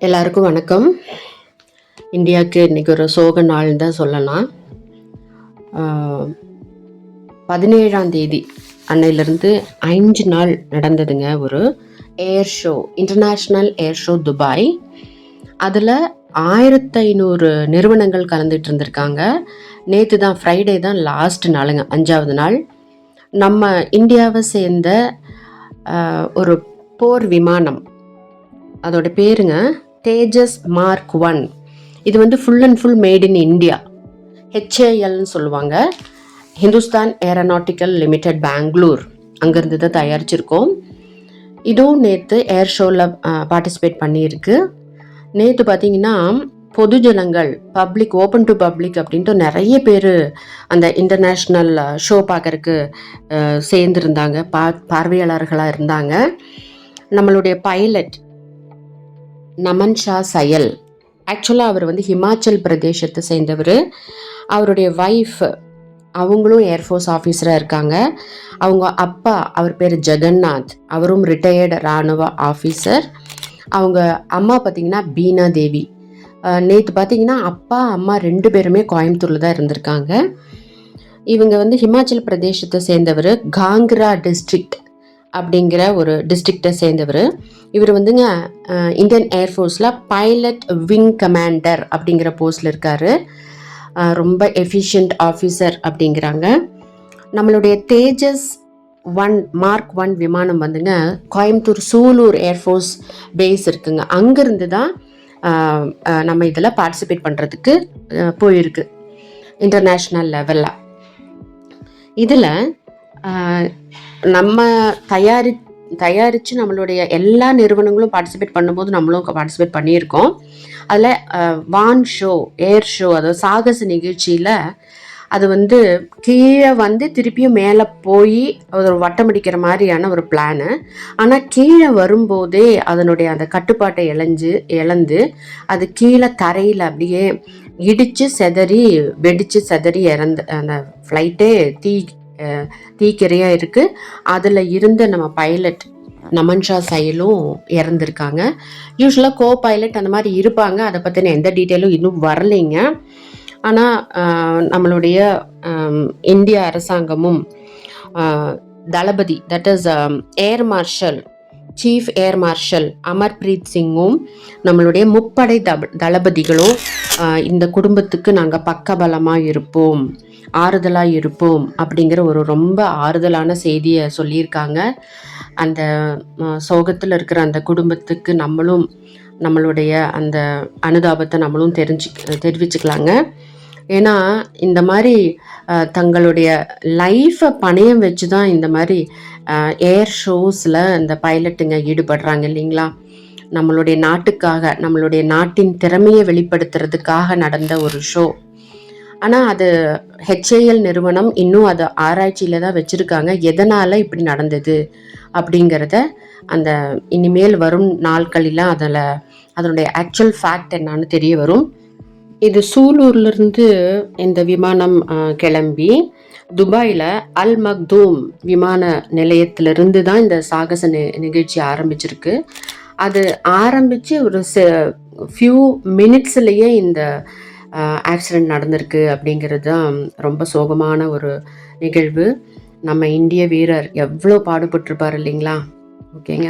எல்லாருக்கும் வணக்கம். இந்தியாவுக்கு இன்றைக்கி ஒரு சோக நாள் தான் சொல்லலாம். 17ஆம் தேதி அன்னையிலேருந்து 5 நாள் நடந்ததுங்க ஒரு ஏர் ஷோ, இன்டர்நேஷ்னல் ஏர் ஷோ துபாய். அதில் 1500 நிறுவனங்கள் கலந்துட்டு இருந்திருக்காங்க. நேற்று தான் ஃப்ரைடே தான் லாஸ்ட் நாளுங்க, 5ஆவது நாள். நம்ம இந்தியாவை சேர்ந்த ஒரு போர் விமானம், அதோட பேருங்க தேஜஸ் மார்க் 1. இது வந்து full and full made in India, ஹெச்ஏஎல்னு சொல்லுவாங்க, ஹிந்துஸ்தான் ஏரோநாட்டிக்கல் லிமிடெட் பெங்களூர், அங்கேருந்து தான் தயாரிச்சிருக்கோம். இதுவும் நேற்று ஏர் ஷோவில் பார்ட்டிசிபேட் பண்ணியிருக்கு. நேற்று பார்த்தீங்கன்னா பொதுஜனங்கள், பப்ளிக், ஓப்பன் டு பப்ளிக் அப்படின்ட்டு நிறைய பேர் அந்த இன்டர்நேஷ்னல் ஷோ பார்க்கறக்கு சேர்ந்துருந்தாங்க, பார்வையாளர்களாக இருந்தாங்க. நம்மளுடைய பைலட் நமன் ஷா சயல், ஆக்சுவலாக அவர் வந்து ஹிமாச்சல் பிரதேசத்தை சேர்ந்தவர். அவருடைய ஒய்ஃப், அவங்களும் ஏர்ஃபோர்ஸ் ஆஃபீஸராக இருக்காங்க. அவங்க அப்பா, அவர் பேர் ஜெகநாத், அவரும் ரிட்டையர்டு இராணுவ ஆஃபீஸர். அவங்க அம்மா பார்த்திங்கன்னா பீனா தேவி. நேற்று பார்த்திங்கன்னா அப்பா அம்மா 2 பேருமே கோயம்புத்தூரில் தான் இருந்திருக்காங்க. இவங்க வந்து ஹிமாச்சல் பிரதேசத்தை சேர்ந்தவர், காங்க்ரா டிஸ்ட்ரிக்ட் அப்படிங்கிற ஒரு டிஸ்ட்ரிக்டை சேர்ந்தவர். இவர் வந்துங்க இந்தியன் ஏர்ஃபோர்ஸில் பைலட் விங் கமாண்டர் அப்படிங்கிற போஸ்டில் இருக்கார். ரொம்ப எஃபிஷியன்ட் ஆஃபீஸர் அப்படிங்கிறாங்க. நம்மளுடைய தேஜஸ் மார்க் 1 விமானம் வந்துங்க கோயம்புத்தூர் சூலூர் ஏர்ஃபோர்ஸ் பேஸ் இருக்குங்க, அங்கேருந்து தான் நம்ம இதில் பார்ட்டிசிபேட் பண்ணுறதுக்கு போயிருக்கு இன்டர்நேஷ்னல் லெவலில். இதில் நம்ம தயாரித்து நம்மளுடைய எல்லா நிறுவனங்களும் பார்ட்டிசிபேட் பண்ணும்போது நம்மளும் பார்ட்டிசிபேட் பண்ணியிருக்கோம். அதில் வான் ஷோ, ஏர் ஷோ, அதாவது சாகச நிகழ்ச்சியில் அது வந்து கீழே வந்து திருப்பியும் மேலே போய் ஒரு வட்டமடிக்கிற மாதிரியான ஒரு பிளானு. ஆனால் கீழே வரும்போதே அதனுடைய அந்த கட்டுப்பாட்டை இழந்து அது கீழே தரையில் அப்படியே இடித்து வெடித்து செதறி அந்த ஃப்ளைட்டே தீக்கிரையாக இருக்குது. அதில் இருந்த நம்ம பைலட் நமன் ஷா சயலும் இறந்துருக்காங்க. யூஸ்வலாக கோ பைலட் அந்த மாதிரி இருப்பாங்க, அதை பற்றின எந்த டீட்டெயிலும் இன்னும் வரலைங்க. ஆனால் நம்மளுடைய இந்திய அரசாங்கமும் தளபதி, that is air marshal, chief air marshal Amarpreet சிங்கும் நம்மளுடைய முப்படை தளபதிகளும் இந்த குடும்பத்துக்கு நாங்கள் பக்கபலமாக இருப்போம், ஆறுதலாக இருப்போம் அப்படிங்கிற ஒரு ரொம்ப ஆறுதலான செய்தியை சொல்லியிருக்காங்க. அந்த சோகத்தில் இருக்கிற அந்த குடும்பத்துக்கு நம்மளும் நம்மளுடைய அந்த அனுதாபத்தை நம்மளும் தெரிவிச்சுக்கலாங்க. ஏன்னா இந்த மாதிரி தங்களுடைய லைஃப்பை பணயம் வச்சு தான் இந்த மாதிரி ஏர் ஷோஸில் இந்த பைலட்டுங்க ஈடுபடுறாங்க இல்லைங்களா. நம்மளுடைய நாட்டுக்காக, நம்மளுடைய நாட்டின் திறமையை வெளிப்படுத்துறதுக்காக நடந்த ஒரு ஷோ. ஆனால் அது ஹெச்ஏஎல் நிறுவனம் இன்னும் அது ஆராய்ச்சியில் தான் வச்சுருக்காங்க, எதனால் இப்படி நடந்தது அப்படிங்கிறத அந்த இனிமேல் வரும் நாட்களில் அதனுடைய ஆக்சுவல் ஃபேக்ட் என்னான்னு தெரிய வரும். இது சூலூர்லேருந்து இந்த விமானம் கிளம்பி துபாயில் அல் மக்தூம் விமான நிலையத்திலிருந்து தான் இந்த சாகச நிகழ்ச்சி ஆரம்பிச்சிருக்கு. அது ஆரம்பித்து ஒரு ஃபியூ மினிட்ஸ்லேயே இந்த ஆக்சிடெண்ட் நடந்திருக்கு அப்படிங்கிறது தான் ரொம்ப சோகமான ஒரு நிகழ்வு. நம்ம இந்திய வீரர் எவ்வளோ பாடுபட்டிருப்பார் இல்லைங்களா. ஓகேங்க.